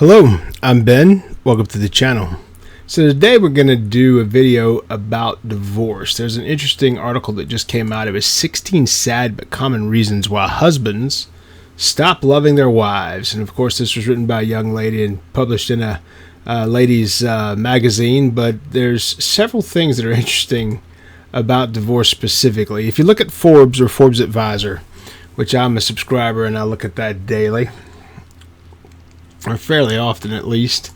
Hello, I'm Ben. Welcome to the channel. So today we're going to do a video about divorce. There's an interesting article that just came out. It was 16 sad but common reasons why husbands stop loving their wives. And of course this was written by a young lady and published in a ladies magazine. But there's several things that are interesting about divorce specifically. If you look at Forbes or Forbes Advisor, which I'm a subscriber and I look at that daily, or fairly often at least.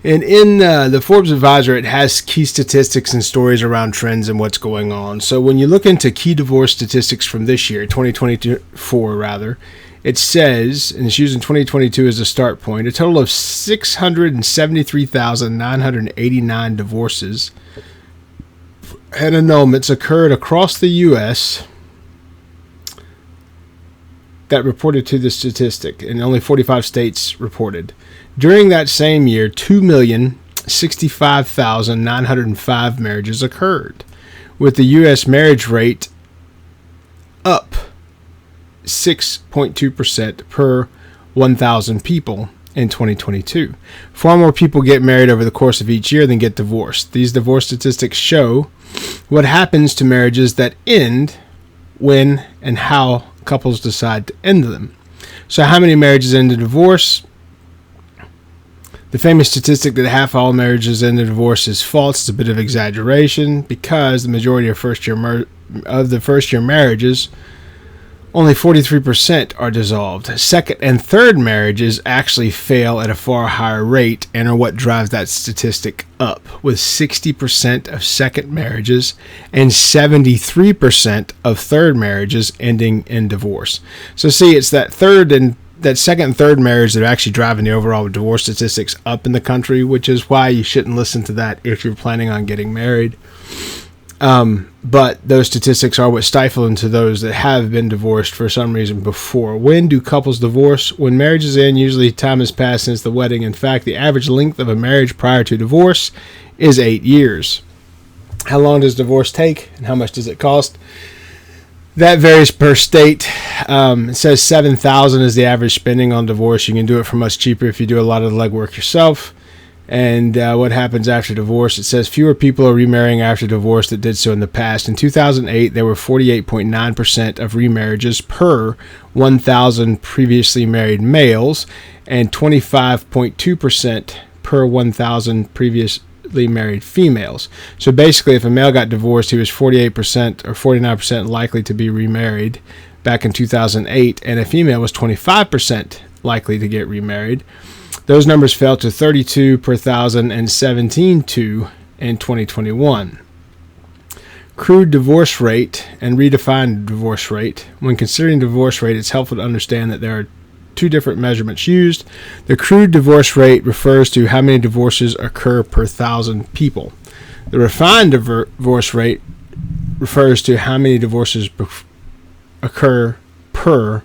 And in the Forbes Advisor, it has key statistics and stories around trends and what's going on. So when you look into key divorce statistics from this year, 2024 rather, it says, and it's using 2022 as a start point, a total of 673,989 divorces and annulments occurred across the U.S. that reported to the statistic, and only 45 states reported. During that same year, 2,065,905 marriages occurred, with the U.S. marriage rate up 6.2% per 1,000 people in 2022. Far more people get married over the course of each year than get divorced. These divorce statistics show what happens to marriages that end, when and how couples decide to end them. So how many marriages end in divorce? The famous statistic that half all marriages end in divorce is false. It's a bit of exaggeration because the majority of first-year marriages, only 43% are dissolved. Second and third marriages actually fail at a far higher rate and are what drives that statistic up, with 60% of second marriages and 73% of third marriages ending in divorce. So see, it's that second and third marriage that are actually driving the overall divorce statistics up in the country, which is why you shouldn't listen to that if you're planning on getting married. But those statistics are what stifle into those that have been divorced for some reason before. When do couples divorce? When marriage is in, usually time has passed since the wedding. In fact, the average length of a marriage prior to divorce is 8 years. How long does divorce take and how much does it cost? That varies per state. It says $7,000 is the average spending on divorce. You can do it for much cheaper if you do a lot of the legwork yourself. And what happens after divorce? It says fewer people are remarrying after divorce that did so in the past. In 2008, there were 48.9% of remarriages per 1,000 previously married males and 25.2% per 1,000 previously married females. So basically, if a male got divorced, he was 48% or 49% likely to be remarried back in 2008, and a female was 25% likely to get remarried. Those numbers fell to 32 per 1,000 and 17.2 in 2021. Crude divorce rate and redefined divorce rate. When considering divorce rate, it's helpful to understand that there are two different measurements used. The crude divorce rate refers to how many divorces occur per 1,000 people. The refined divorce rate refers to how many divorces occur per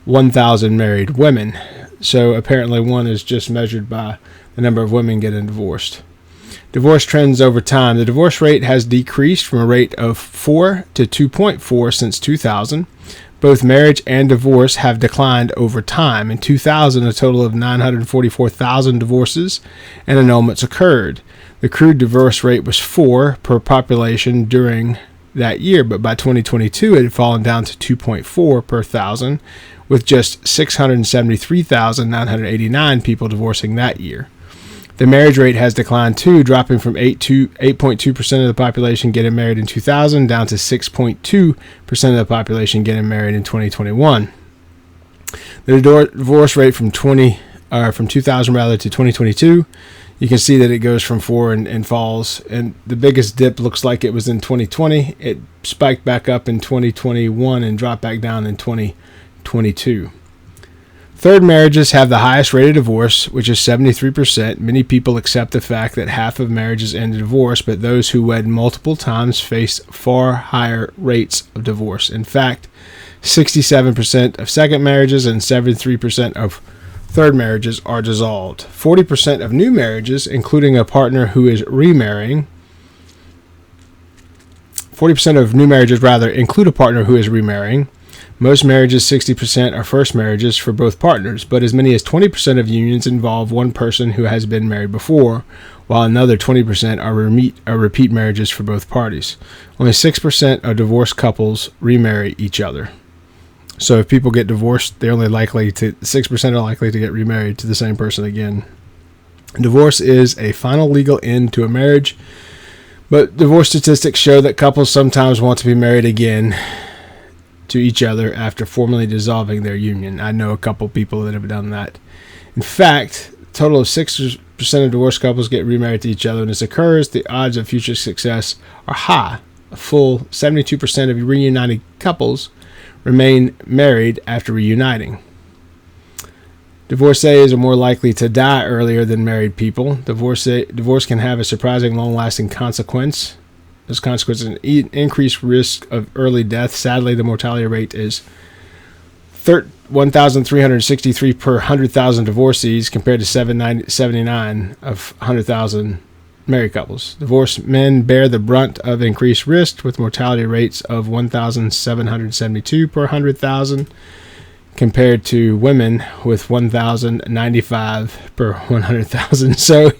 1,000 married women. So apparently one is just measured by the number of women getting divorced. Divorce trends over time. The divorce rate has decreased from a rate of 4 to 2.4 since 2000. Both marriage and divorce have declined over time. In 2000, a total of 944,000 divorces and annulments occurred. The crude divorce rate was 4 per population during that year, but by 2022 it had fallen down to 2.4 per 1,000, with just 673,989 people divorcing that year. The marriage rate has declined too, dropping from 8.2% of the population getting married in 2000 down to 6.2% of the population getting married in 2021. The divorce rate from 2000 to 2022, you can see that it goes from 4 and falls. And the biggest dip looks like it was in 2020. It spiked back up in 2021 and dropped back down in 2022. Third marriages have the highest rate of divorce, which is 73%. Many people accept the fact that half of marriages end in divorce, but those who wed multiple times face far higher rates of divorce. In fact, 67% of second marriages and 73% of third marriages are dissolved. 40% of new marriages, including a partner who is remarrying, 40% of new marriages include a partner who is remarrying. Most marriages, 60%, are first marriages for both partners, but as many as 20% of unions involve one person who has been married before, while another 20% are repeat marriages for both parties. Only 6% of divorced couples remarry each other. So if people get divorced, 6% are likely to get remarried to the same person again. Divorce is a final legal end to a marriage, but divorce statistics show that couples sometimes want to be married again to each other after formally dissolving their union. I know a couple people that have done that. In fact, a total of 6% of divorced couples get remarried to each other. When this occurs, the odds of future success are high. A full 72% of reunited couples remain married after reuniting. Divorcees are more likely to die earlier than married people. Divorce can have a surprising long-lasting consequence. Those consequences an increased risk of early death. Sadly, the mortality rate is 1,363 per 100,000 divorcees compared to 79 of 100,000 married couples. Divorced men bear the brunt of increased risk with mortality rates of 1,772 per 100,000 compared to women with 1,095 per 100,000. So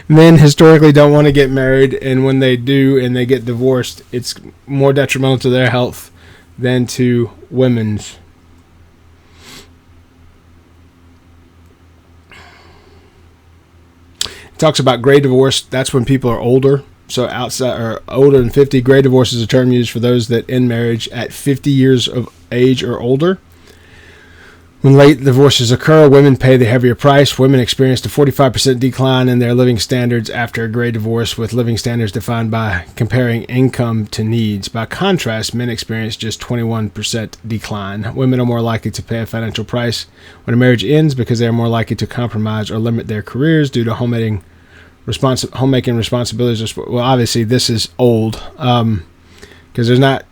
men historically don't want to get married, and when they do and they get divorced, it's more detrimental to their health than to women's. It talks about gray divorce. That's when people are older. So outside or older than 50, gray divorce is a term used for those that end marriage at 50 years of age or older. When late divorces occur, women pay the heavier price. Women experienced a 45% decline in their living standards after a gray divorce, with living standards defined by comparing income to needs. By contrast, men experience just 21% decline. Women are more likely to pay a financial price when a marriage ends because they are more likely to compromise or limit their careers due to homemaking responsibilities. Well, obviously, this is old because there's not.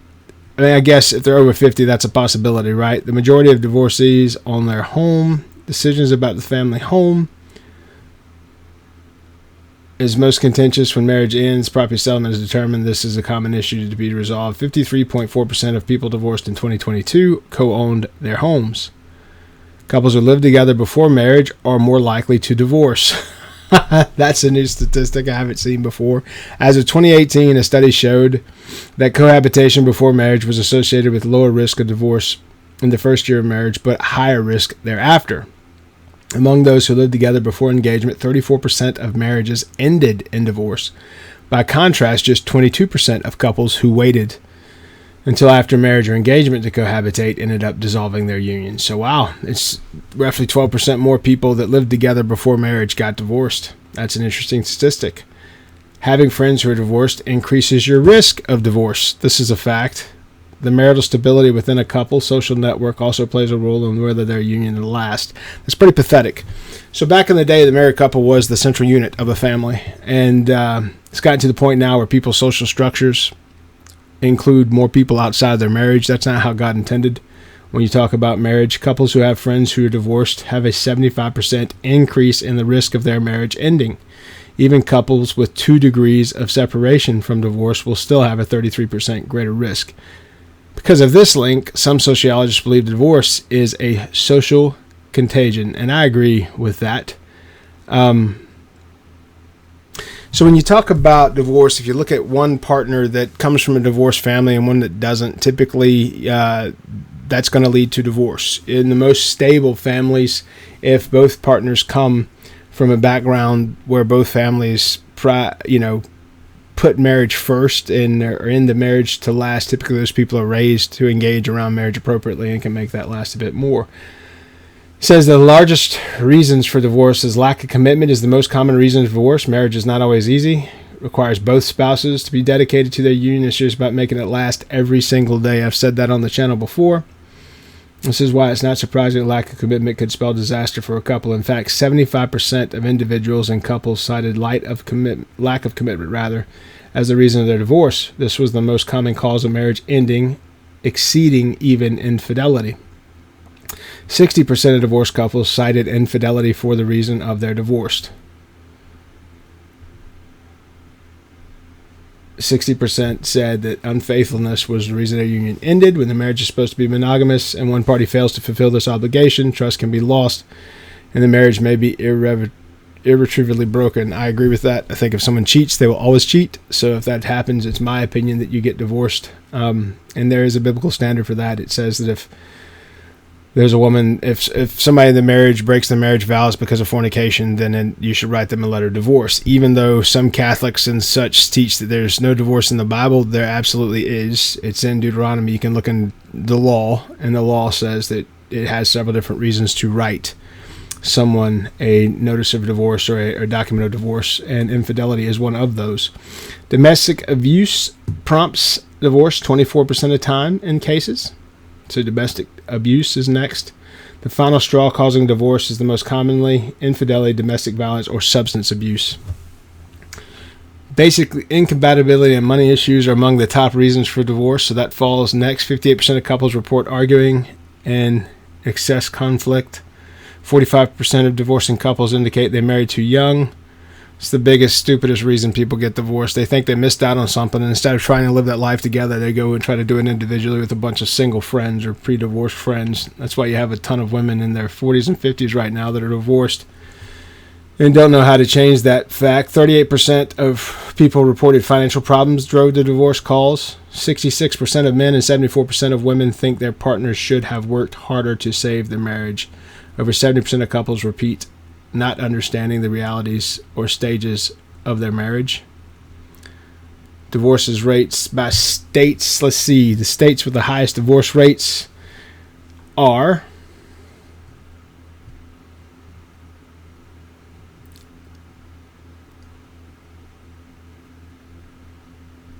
I mean, I guess if they're over 50, that's a possibility, right? The majority of divorcees own their home. Decisions about the family home is most contentious when marriage ends. Property settlement is determined. This is a common issue to be resolved. 53.4% of people divorced in 2022 co-owned their homes. Couples who live together before marriage are more likely to divorce. That's a new statistic I haven't seen before. As of 2018, a study showed that cohabitation before marriage was associated with lower risk of divorce in the first year of marriage, but higher risk thereafter. Among those who lived together before engagement, 34% of marriages ended in divorce. By contrast, just 22% of couples who waited until after marriage or engagement to cohabitate ended up dissolving their union. So wow, it's roughly 12% more people that lived together before marriage got divorced. That's an interesting statistic. Having friends who are divorced increases your risk of divorce. This is a fact. The marital stability within a couple, social network, also plays a role in whether their union will last. That's pretty pathetic. So back in the day, the married couple was the central unit of a family. And it's gotten to the point now where people's social structures include more people outside their marriage. That's not how God intended. When you talk about marriage, couples who have friends who are divorced have a 75% increase in the risk of their marriage ending. Even couples with 2 degrees of separation from divorce will still have a 33% greater risk. Because of this link, some sociologists believe divorce is a social contagion, and I agree with that. So when you talk about divorce, if you look at one partner that comes from a divorced family and one that doesn't, typically that's going to lead to divorce. In the most stable families, if both partners come from a background where both families, put marriage first and are in the marriage to last, typically those people are raised to engage around marriage appropriately and can make that last a bit more. It says the largest reasons for divorce is lack of commitment is the most common reason for divorce. Marriage is not always easy. It requires both spouses to be dedicated to their union and serious about making it last every single day. I've said that on the channel before. This is why it's not surprising that lack of commitment could spell disaster for a couple. In fact, 75% of individuals and couples cited lack of commitment as the reason of their divorce. This was the most common cause of marriage ending, exceeding even infidelity. 60% of divorced couples cited infidelity for the reason of their divorce. 60% said that unfaithfulness was the reason their union ended. When the marriage is supposed to be monogamous and one party fails to fulfill this obligation, trust can be lost and the marriage may be irretrievably broken. I agree with that. I think if someone cheats, they will always cheat. So if that happens, it's my opinion that you get divorced. And there is a biblical standard for that. It says that if there's a woman, if somebody in the marriage breaks the marriage vows because of fornication, then you should write them a letter of divorce. Even though some Catholics and such teach that there's no divorce in the Bible, there absolutely is. It's in Deuteronomy. You can look in the law, and the law says that it has several different reasons to write someone a notice of divorce or a document of divorce, and infidelity is one of those. Domestic abuse prompts divorce 24% of the time in cases. So domestic abuse is next. The final straw causing divorce is the most commonly infidelity, domestic violence, or substance abuse. Basically, incompatibility and money issues are among the top reasons for divorce, so that falls next. 58% of couples report arguing and excess conflict. 45% of divorcing couples indicate they married too young. It's the biggest, stupidest reason people get divorced. They think they missed out on something, and instead of trying to live that life together, they go and try to do it individually with a bunch of single friends or pre-divorced friends. That's why you have a ton of women in their 40s and 50s right now that are divorced and don't know how to change that fact. 38% of people reported financial problems drove the divorce calls. 66% of men and 74% of women think their partners should have worked harder to save their marriage. Over 70% of couples repeat not understanding the realities or stages of their marriage. Divorces rates by states. Let's see. The states with the highest divorce rates are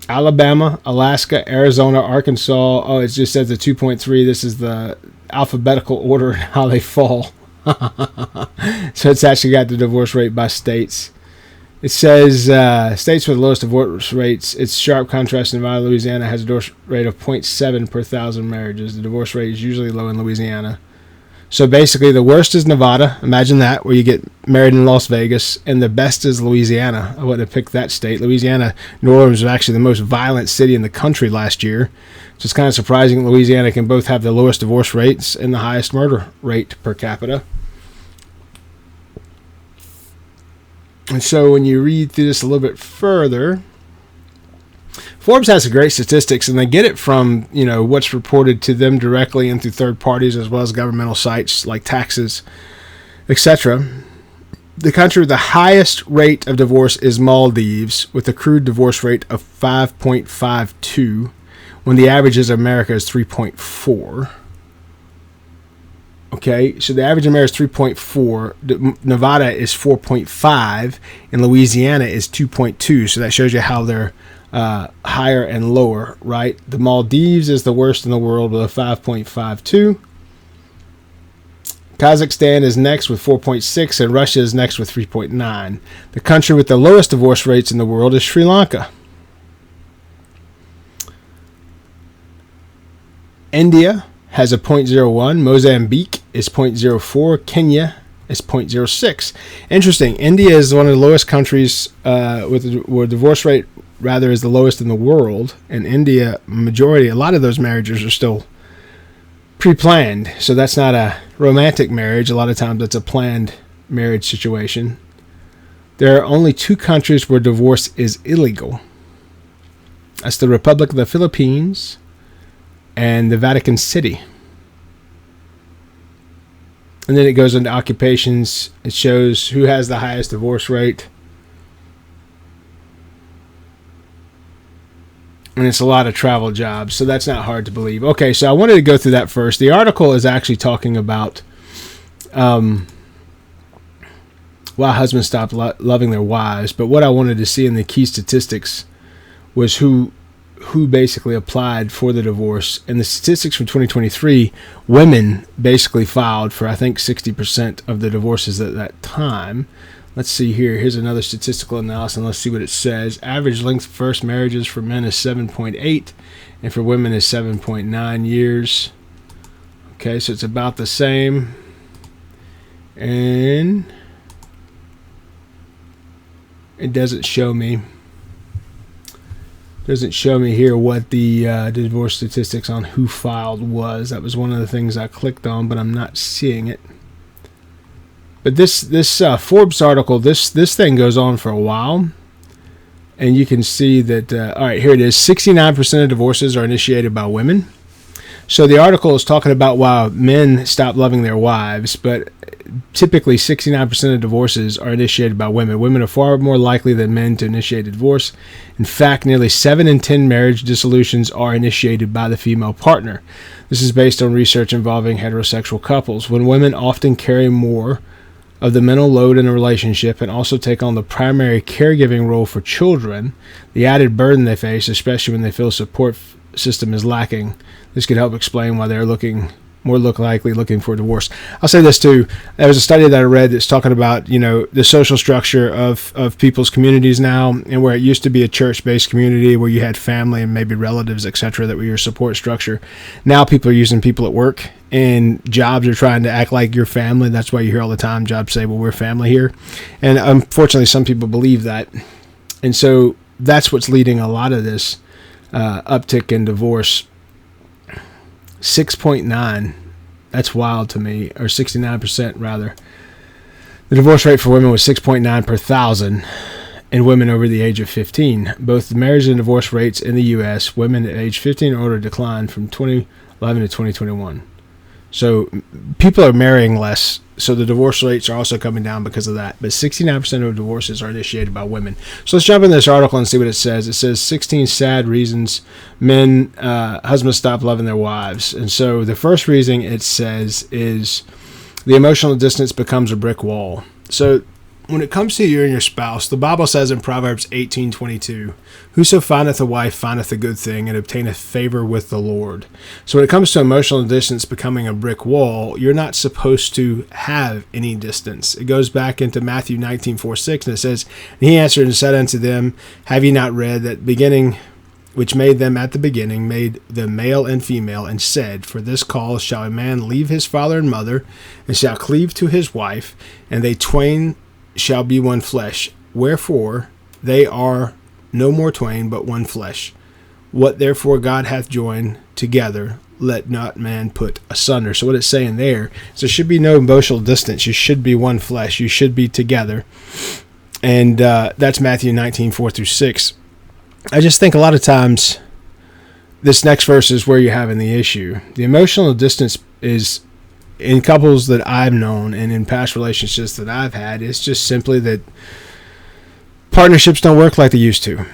Alabama, Alaska, Arizona, Arkansas. Oh, it just says the 2.3. This is the alphabetical order and how they fall. So it's actually got the divorce rate by states. It says states with the lowest divorce rates. It's sharp contrast in Nevada. Louisiana has a divorce rate of 0.7 per thousand marriages. The divorce rate is usually low in Louisiana. So basically the worst is Nevada. Imagine that, where you get married in Las Vegas. And the best is Louisiana. I wouldn't have picked that state. Louisiana, New Orleans was actually the most violent city in the country last year. So it's kind of surprising that Louisiana can both have the lowest divorce rates and the highest murder rate per capita. And so when you read through this a little bit further, Forbes has some great statistics, and they get it from, what's reported to them directly and through third parties, as well as governmental sites like taxes, etc. The country with the highest rate of divorce is Maldives, with a crude divorce rate of 5.52, when the average in America is 3.4. Okay, so the average in America is 3.4. Nevada is 4.5, and Louisiana is 2.2. So that shows you how they're higher and lower, right? The Maldives is the worst in the world with a 5.52. Kazakhstan is next with 4.6, and Russia is next with 3.9. The country with the lowest divorce rates in the world is Sri Lanka. India has a 0.01. Mozambique is 0.04. Kenya is 0.06. Interesting. India is one of the lowest countries where the divorce rate rather is the lowest in the world. And India, a lot of those marriages are still pre-planned. So that's not a romantic marriage. A lot of times it's a planned marriage situation. There are only two countries where divorce is illegal. That's the Republic of the Philippines and the Vatican City. And then it goes into occupations. It shows who has the highest divorce rate. And it's a lot of travel jobs, so that's not hard to believe. Okay, so I wanted to go through that first. The article is actually talking about why husbands stop loving their wives. But what I wanted to see in the key statistics was who basically applied for the divorce. And the statistics from 2023, women basically filed for, I think, 60% of the divorces at that time. Let's see here. Here's another statistical analysis, and let's see what it says. Average length of first marriages for men is 7.8, and for women is 7.9 years. Okay, so it's about the same. And it doesn't show me Doesn't show me here what the divorce statistics on who filed was. That was one of the things I clicked on, but I'm not seeing it. But this Forbes article, this thing goes on for a while, and you can see that. All right, here it is. 69% of divorces are initiated by women. So the article is talking about why men stop loving their wives, but typically 69% of divorces are initiated by women. Women are far more likely than men to initiate a divorce. In fact, nearly 7 in 10 marriage dissolutions are initiated by the female partner. This is based on research involving heterosexual couples. When women often carry more of the mental load in a relationship and also take on the primary caregiving role for children, the added burden they face, especially when they feel support system is lacking, this could help explain why they're more likely looking for a divorce. I'll say this too. There was a study that I read that's talking about, the social structure of people's communities now, and where it used to be a church-based community where you had family and maybe relatives, etc., that were your support structure. Now people are using people at work, and jobs are trying to act like your family. That's why you hear all the time jobs say, well, we're family here. And unfortunately, some people believe that. And so that's what's leading a lot of this uptick in divorce. 6.9, that's wild to me, or 69% rather. The divorce rate for women was 6.9 per thousand in women over the age of 15. Both the marriage and divorce rates in the U.S., women at age 15 or older declined from 2011 to 2021. So people are marrying less, so the divorce rates are also coming down because of that. But 69% of divorces are initiated by women. So let's jump in this article and see what it says. It says 16 sad reasons husbands stop loving their wives. And so the first reason it says is the emotional distance becomes a brick wall. So when it comes to you and your spouse, the Bible says in Proverbs 18:22, whoso findeth a wife findeth a good thing and obtaineth favor with the Lord. So when it comes to emotional distance becoming a brick wall, you're not supposed to have any distance. It goes back into Matthew 19:4-6, and it says, and he answered and said unto them, have ye not read that beginning which made them at the beginning, made them male and female, and said, for this cause shall a man leave his father and mother, and shall cleave to his wife, and they twain shall be one flesh. Wherefore they are no more twain, but one flesh. What therefore God hath joined together, let not man put asunder. So what it's saying there is there should be no emotional distance. You should be one flesh. You should be together. And that's Matthew 19:4-6. I just think a lot of times this next verse is where you're having the issue. The emotional distance is, in couples that I've known and in past relationships that I've had, it's just simply that partnerships don't work like they used to.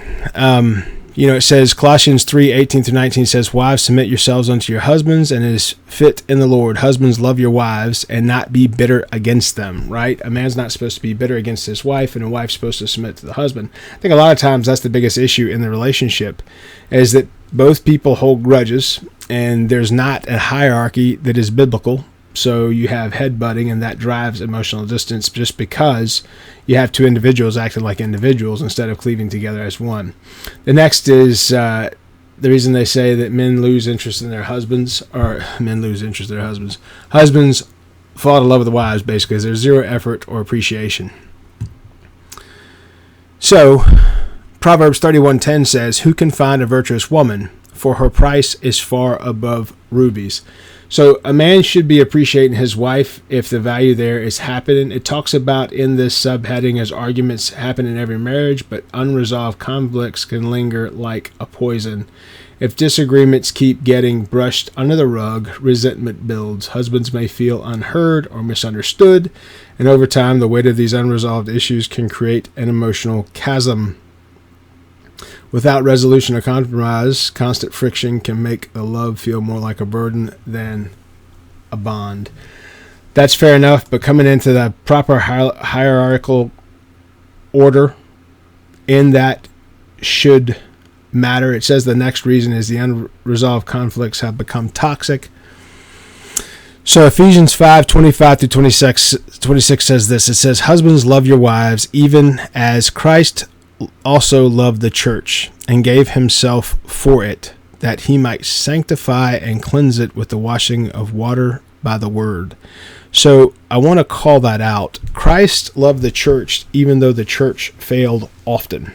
It says Colossians 3:18-19 says, wives, submit yourselves unto your husbands, and it is fit in the Lord. Husbands, love your wives and not be bitter against them, right? A man's not supposed to be bitter against his wife, and a wife's supposed to submit to the husband. I think a lot of times that's the biggest issue in the relationship, is that both people hold grudges, and there's not a hierarchy that is biblical. So you have headbutting, and that drives emotional distance just because you have two individuals acting like individuals instead of cleaving together as one. The next is the reason they say that men lose interest in their husbands, or men lose interest in their husbands. Husbands fall in love with the wives, basically, because there's zero effort or appreciation. So Proverbs 31:10 says, who can find a virtuous woman? For her price is far above rubies. So a man should be appreciating his wife if the value there is happening. It talks about in this subheading as arguments happen in every marriage, but unresolved conflicts can linger like a poison. If disagreements keep getting brushed under the rug, resentment builds. Husbands may feel unheard or misunderstood, and over time the weight of these unresolved issues can create an emotional chasm. Without resolution or compromise, constant friction can make the love feel more like a burden than a bond. That's fair enough, but coming into the proper hierarchical order in that should matter. It says the next reason is the unresolved conflicts have become toxic. So Ephesians 5:25-26 says this. It says, husbands, love your wives, even as Christ also loved the church and gave himself for it, that he might sanctify and cleanse it with the washing of water by the word. So I want to call that out. Christ loved the church even though the church failed often.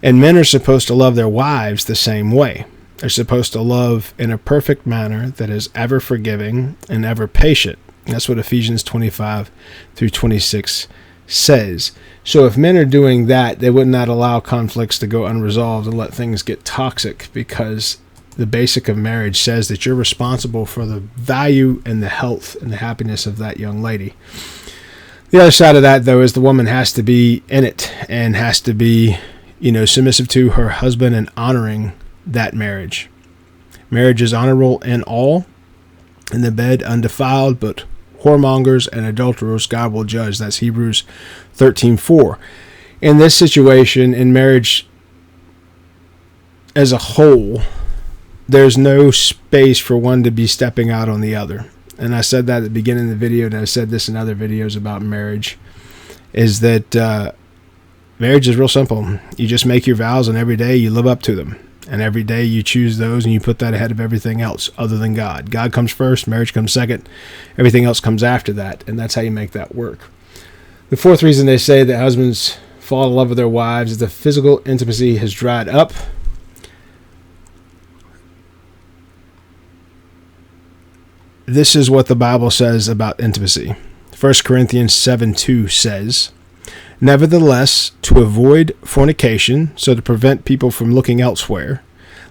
And men are supposed to love their wives the same way. They're supposed to love in a perfect manner that is ever forgiving and ever patient. That's what Ephesians 25 through 26 says. So if men are doing that, they would not allow conflicts to go unresolved and let things get toxic, because the basic of marriage says that you're responsible for the value and the health and the happiness of that young lady. The other side of that, though, is the woman has to be in it and has to be, submissive to her husband and honoring that marriage. Marriage is honorable in all, in the bed undefiled, but whoremongers and adulterers God will judge. That's Hebrews 13:4. In this situation, in marriage as a whole, there's no space for one to be stepping out on the other. And I said that at the beginning of the video, and I said this in other videos about marriage, is that marriage is real simple. You just make your vows, and every day you live up to them. And every day you choose those, and you put that ahead of everything else other than God. God comes first, marriage comes second, everything else comes after that, and that's how you make that work. The fourth reason they say that husbands fall in love with their wives is the physical intimacy has dried up. This is what the Bible says about intimacy. 1 Corinthians 7:2 says, "Nevertheless, to avoid fornication, so to prevent people from looking elsewhere,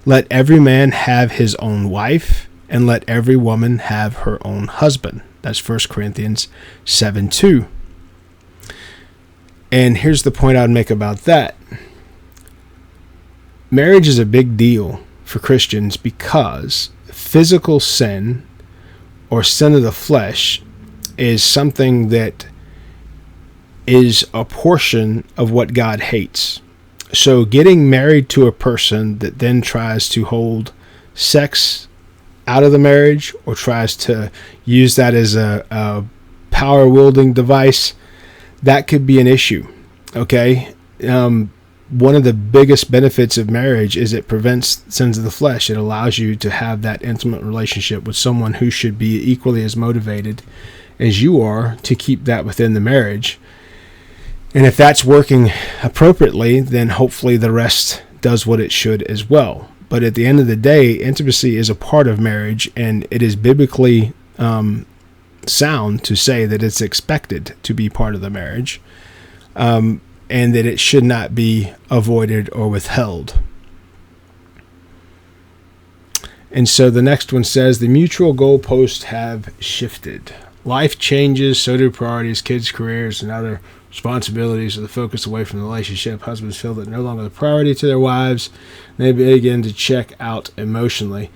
let every man have his own wife, and let every woman have her own husband." That's 1 Corinthians 7:2. And here's the point I'd make about that. Marriage is a big deal for Christians because physical sin, or sin of the flesh, is something that is a portion of what God hates. So getting married to a person that then tries to hold sex out of the marriage, or tries to use that as a power-wielding device, that could be an issue. Okay? One of the biggest benefits of marriage is it prevents sins of the flesh. It allows you to have that intimate relationship with someone who should be equally as motivated as you are to keep that within the marriage. And if that's working appropriately, then hopefully the rest does what it should as well. But at the end of the day, intimacy is a part of marriage, and it is biblically sound to say that it's expected to be part of the marriage, and that it should not be avoided or withheld. And so the next one says, the mutual goalposts have shifted. Life changes, so do priorities, kids' careers, and other responsibilities are the focus away from the relationship. Husbands feel that no longer the priority to their wives. They begin to check out emotionally.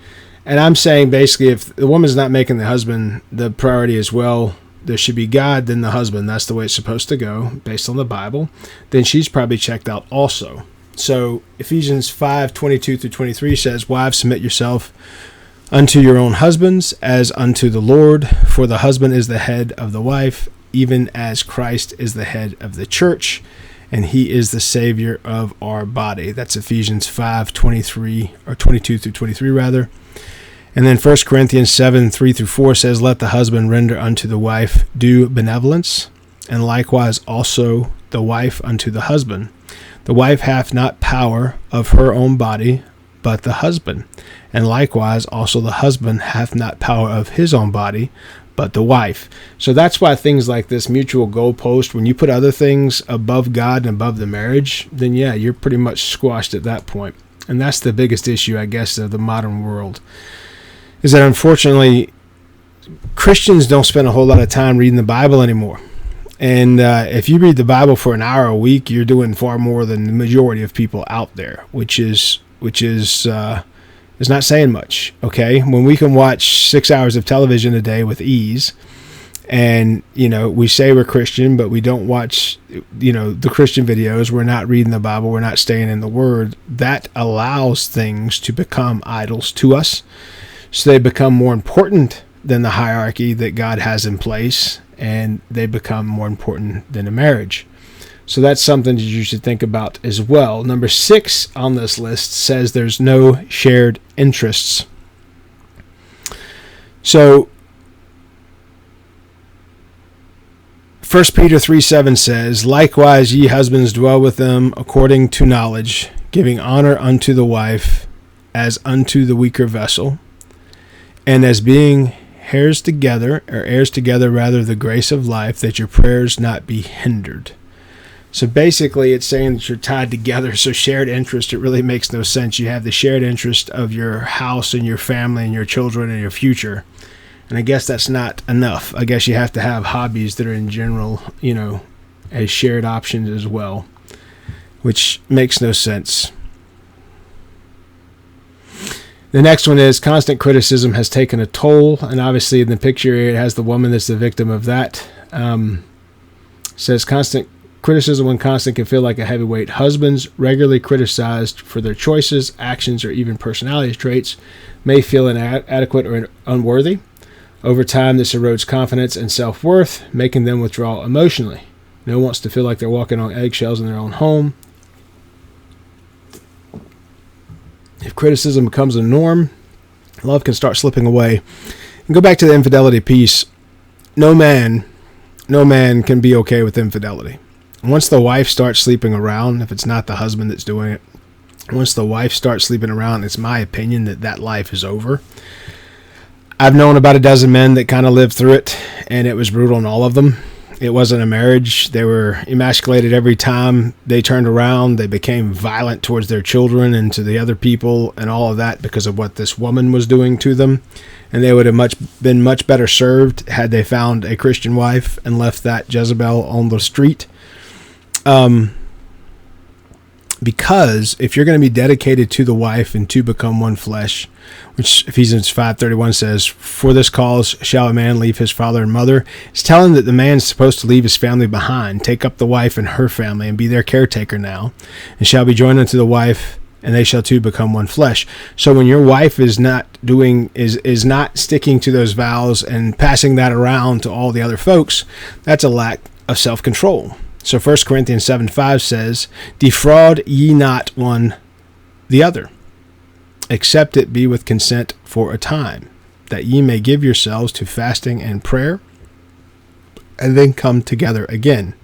And I'm saying basically, if the woman's not making the husband the priority as well, there should be God, then the husband. That's the way it's supposed to go based on the Bible. Then she's probably checked out also. So Ephesians 5:22 through 23 says, "Wives, submit yourself unto your own husbands as unto the Lord, for the husband is the head of the wife, even as Christ is the head of the church, and he is the Savior of our body." That's Ephesians 5:23 or 22 through 23 rather. And then 1 Corinthians 7:3 through 4 says, "Let the husband render unto the wife due benevolence, and likewise also the wife unto the husband. The wife hath not power of her own body, but the husband. And likewise also the husband hath not power of his own body, but the wife." So that's why things like this mutual goalpost, when you put other things above God and above the marriage, then yeah, you're pretty much squashed at that point. And that's the biggest issue, I guess, of the modern world, is that unfortunately Christians don't spend a whole lot of time reading the Bible anymore. And if you read the Bible for an hour a week, you're doing far more than the majority of people out there, which is not saying much. Okay, when we can watch 6 hours of television a day with ease, and we say we're Christian, but we don't watch the Christian videos, we're not reading the Bible, we're not staying in the Word, that allows things to become idols to us. So they become more important than the hierarchy that God has in place, and they become more important than a marriage. So that's something that you should think about as well. Number 6 on this list says there's no shared interests. So 1 Peter 3:7 says, "Likewise ye husbands dwell with them according to knowledge, giving honor unto the wife as unto the weaker vessel, and as being heirs together rather, the grace of life, that your prayers not be hindered. So basically it's saying that you're tied together. So shared interest, it really makes no sense. You have the shared interest of your house and your family and your children and your future. And I guess that's not enough. I guess you have to have hobbies that are in general, as shared options as well, which makes no sense. The next one is constant criticism has taken a toll. And obviously in the picture here, it has the woman that's the victim of that. Says constant criticism when constant can feel like a heavyweight. Husbands regularly criticized for their choices, actions, or even personality traits may feel inadequate or unworthy. Over time, this erodes confidence and self-worth, making them withdraw emotionally. No one wants to feel like they're walking on eggshells in their own home. If criticism becomes a norm, love can start slipping away. And go back to the infidelity piece. No man can be okay with infidelity. Once the wife starts sleeping around, if it's not the husband that's doing it, once the wife starts sleeping around, it's my opinion that life is over. I've known about a dozen men that kind of lived through it, and it was brutal in all of them. It wasn't a marriage. They were emasculated every time they turned around. They became violent towards their children and to the other people and all of that because of what this woman was doing to them. And they would have been much better served had they found a Christian wife and left that Jezebel on the street. Because if you're going to be dedicated to the wife and to become one flesh, which Ephesians 5:31 says, for this cause shall a man leave his father and mother, it's telling that the man's supposed to leave his family behind, take up the wife and her family, and be their caretaker now, and shall be joined unto the wife, and they shall two become one flesh. So when your wife is not sticking to those vows and passing that around to all the other folks, that's a lack of self-control. So 1 Corinthians 7:5 says, defraud ye not one the other, except it be with consent for a time, that ye may give yourselves to fasting and prayer, and then come together again,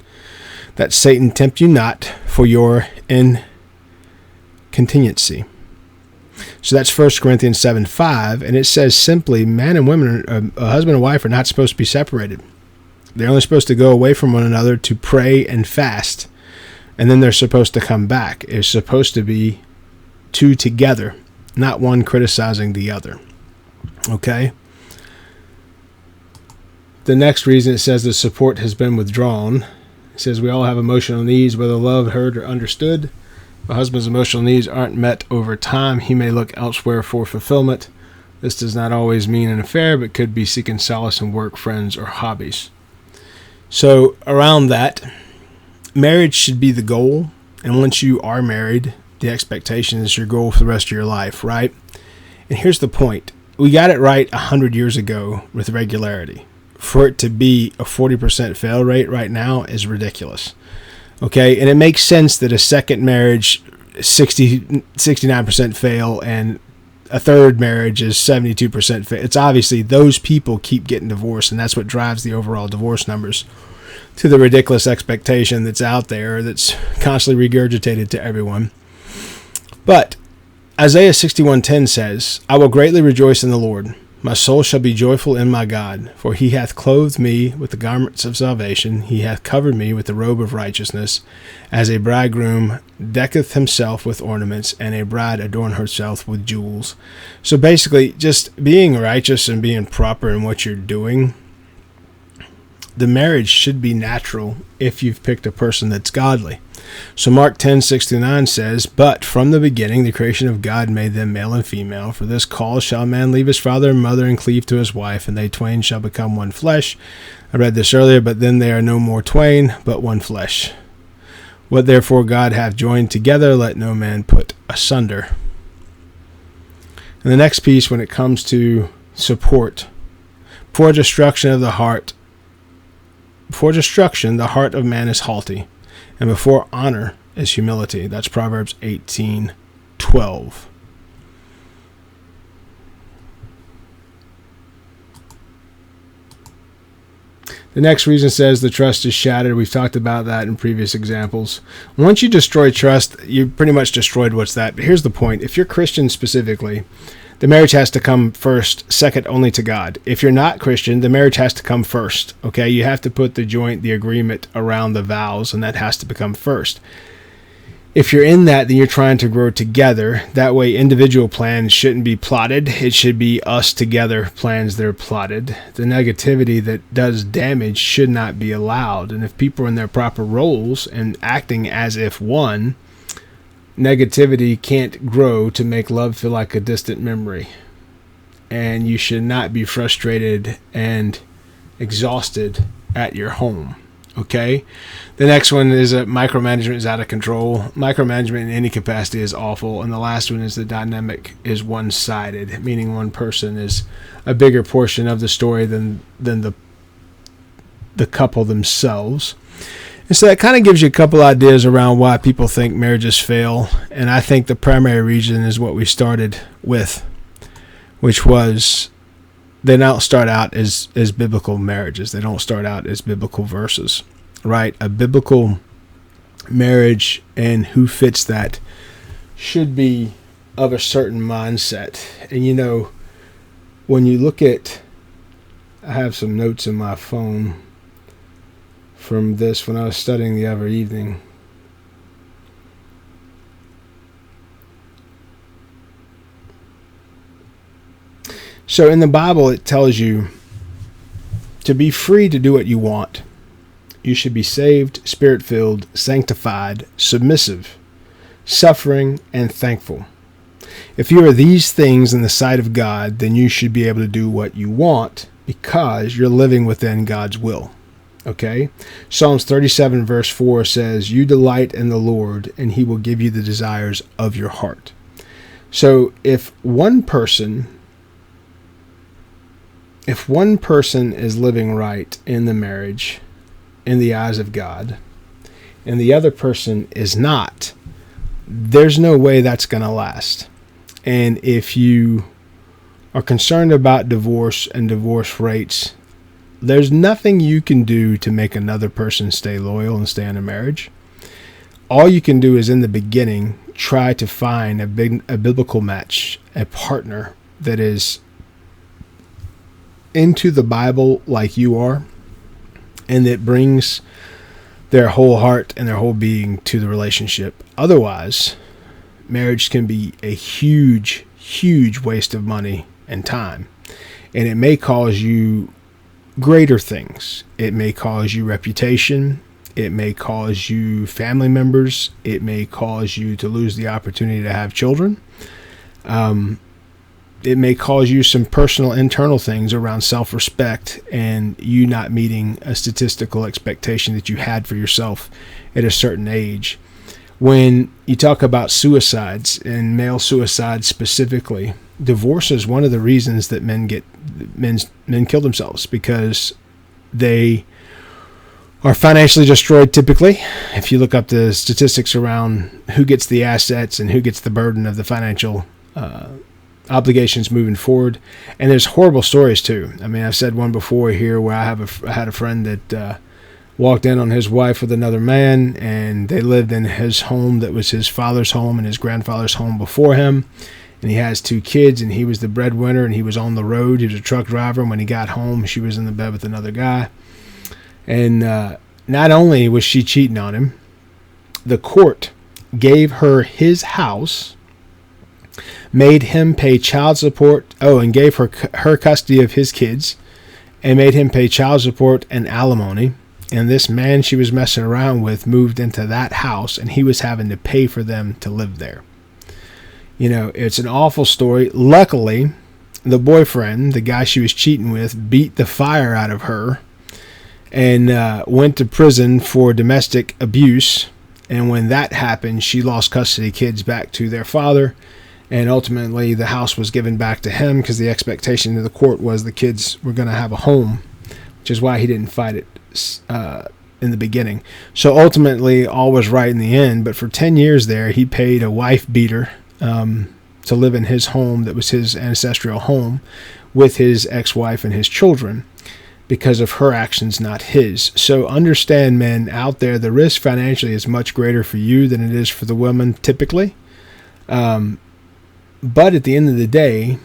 that Satan tempt you not for your incontinency. So that's 1 Corinthians 7:5, and it says simply, man and women, a husband and wife, are not supposed to be separated. They're only supposed to go away from one another to pray and fast, and then they're supposed to come back. It's supposed to be two together, not one criticizing the other. Okay? The next reason it says the support has been withdrawn. It says we all have emotional needs, whether loved, heard, or understood. If a husband's emotional needs aren't met over time, he may look elsewhere for fulfillment. This does not always mean an affair, but could be seeking solace in work, friends, or hobbies. So around that, marriage should be the goal. And once you are married, the expectation is your goal for the rest of your life, right? And here's the point. We got it right 100 years ago with regularity. For it to be a 40% fail rate right now is ridiculous. Okay, and it makes sense that a second marriage, 69% fail, and a third marriage is 72% fail. It's obviously those people keep getting divorced, and that's what drives the overall divorce numbers to the ridiculous expectation that's out there that's constantly regurgitated to everyone. But Isaiah 61:10 says, I will greatly rejoice in the Lord. My soul shall be joyful in my God, for he hath clothed me with the garments of salvation. He hath covered me with the robe of righteousness, as a bridegroom decketh himself with ornaments, and a bride adorn herself with jewels. So basically, just being righteous and being proper in what you're doing, the marriage should be natural if you've picked a person that's godly. So Mark 10:6-9 says, But from the beginning the creation of God made them male and female. For this cause shall a man leave his father and mother and cleave to his wife, and they twain shall become one flesh. I read this earlier, but then they are no more twain, but one flesh. What therefore God hath joined together, let no man put asunder. And the next piece, when it comes to support, before destruction, the heart of man is haughty, and before honor is humility. That's Proverbs 18:12. The next reason says the trust is shattered. We've talked about that in previous examples. Once you destroy trust, you pretty much destroyed what's that. But here's the point. If you're Christian specifically, the marriage has to come first, second only to God. If you're not Christian, the marriage has to come first. Okay, you have to put the agreement around the vows, and that has to become first. If you're in that, then you're trying to grow together. That way, individual plans shouldn't be plotted. It should be us together plans that are plotted. The negativity that does damage should not be allowed. And if people are in their proper roles and acting as if one, negativity can't grow to make love feel like a distant memory. And you should not be frustrated and exhausted at your home. Okay? The next one is that micromanagement is out of control. Micromanagement in any capacity is awful. And the last one is the dynamic is one-sided, meaning one person is a bigger portion of the story than the couple themselves. And so that kind of gives you a couple ideas around why people think marriages fail. And I think the primary reason is what we started with, which was they don't start out as biblical marriages. They don't start out as biblical verses, right? A biblical marriage and who fits that should be of a certain mindset. And you know, when you look at, I have some notes in my phone from this when I was studying the other evening. So in the Bible, it tells you to be free to do what you want. You should be saved, spirit-filled, sanctified, submissive, suffering, and thankful. If you are these things in the sight of God, then you should be able to do what you want because you're living within God's will. Okay? Psalms 37 verse 4 says, "You delight in the Lord, and he will give you the desires of your heart." So if one person is living right in the marriage in the eyes of God and the other person is not, there's no way that's going to last. And if you are concerned about divorce and divorce rates, there's nothing you can do to make another person stay loyal and stay in a marriage. All you can do is in the beginning try to find a biblical match, a partner that is into the Bible like you are, and that brings their whole heart and their whole being to the relationship. Otherwise, marriage can be a huge, huge waste of money and time. And it may cause you greater things. It may cause you reputation. It may cause you family members. It may cause you to lose the opportunity to have children. It may cause you some personal internal things around self-respect and you not meeting a statistical expectation that you had for yourself at a certain age. When you talk about suicides and male suicides specifically, divorce is one of the reasons that men kill themselves, because they are financially destroyed typically. If you look up the statistics around who gets the assets and who gets the burden of the financial obligations moving forward. And there's horrible stories too. I mean, I've said one before here where I had a friend that walked in on his wife with another man, and they lived in his home that was his father's home and his grandfather's home before him. And he has 2 kids, and he was the breadwinner, and he was on the road. He was a truck driver. And when he got home, she was in the bed with another guy. And not only was she cheating on him, the court gave her his house, made him pay child support, and gave her custody of his kids, and made him pay child support and alimony. And this man she was messing around with moved into that house, and he was having to pay for them to live there. You know, it's an awful story. Luckily, the boyfriend, the guy she was cheating with, beat the fire out of her and went to prison for domestic abuse. And when that happened, she lost custody of kids back to their father. And ultimately, the house was given back to him because the expectation of the court was the kids were going to have a home, which is why he didn't fight it in the beginning. So ultimately, all was right in the end. But for 10 years there, he paid a wife beater to live in his home that was his ancestral home with his ex-wife and his children. because of her actions, not his. So understand, men out there, the risk financially is much greater for you than it is for the woman typically. But at the end of the day,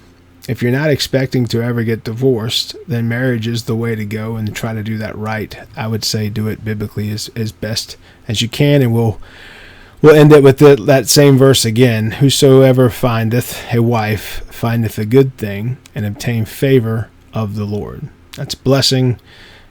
if you're not expecting to ever get divorced, then marriage is the way to go, and to try to do that right. I would say do it biblically as best as you can, and we'll end it with that same verse again. Whosoever findeth a wife findeth a good thing, and obtain favor of the Lord. That's blessing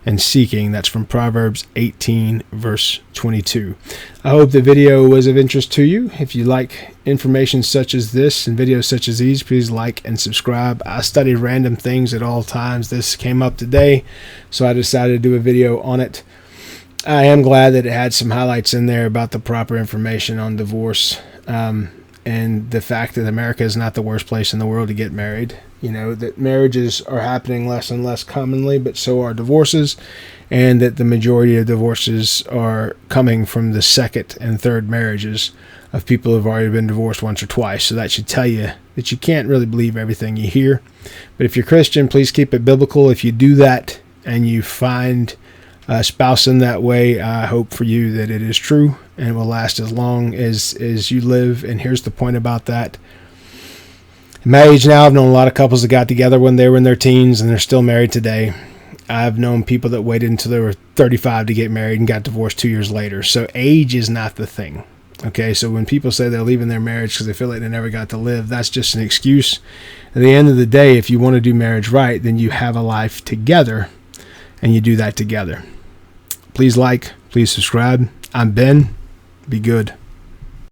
and seeking. That's from Proverbs 18, verse 22. I hope the video was of interest to you. If you like information such as this and videos such as these, please like and subscribe. I study random things at all times. This came up today, so I decided to do a video on it. I am glad that it had some highlights in there about the proper information on divorce, and the fact that America is not the worst place in the world to get married. You know, that marriages are happening less and less commonly, but so are divorces, and that the majority of divorces are coming from the second and third marriages of people who have already been divorced once or twice. So that should tell you that you can't really believe everything you hear. But if you're Christian, please keep it biblical. If you do that and you find a spouse in that way, I hope for you that it is true and will last as long as you live. And here's the point about that. In my age now, I've known a lot of couples that got together when they were in their teens and they're still married today. I've known people that waited until they were 35 to get married and got divorced 2 years later. So age is not the thing. Okay, so when people say they're leaving their marriage because they feel like they never got to live, that's just an excuse. At the end of the day, if you want to do marriage right, then you have a life together and you do that together. Please like, please subscribe. I'm Ben. Be good.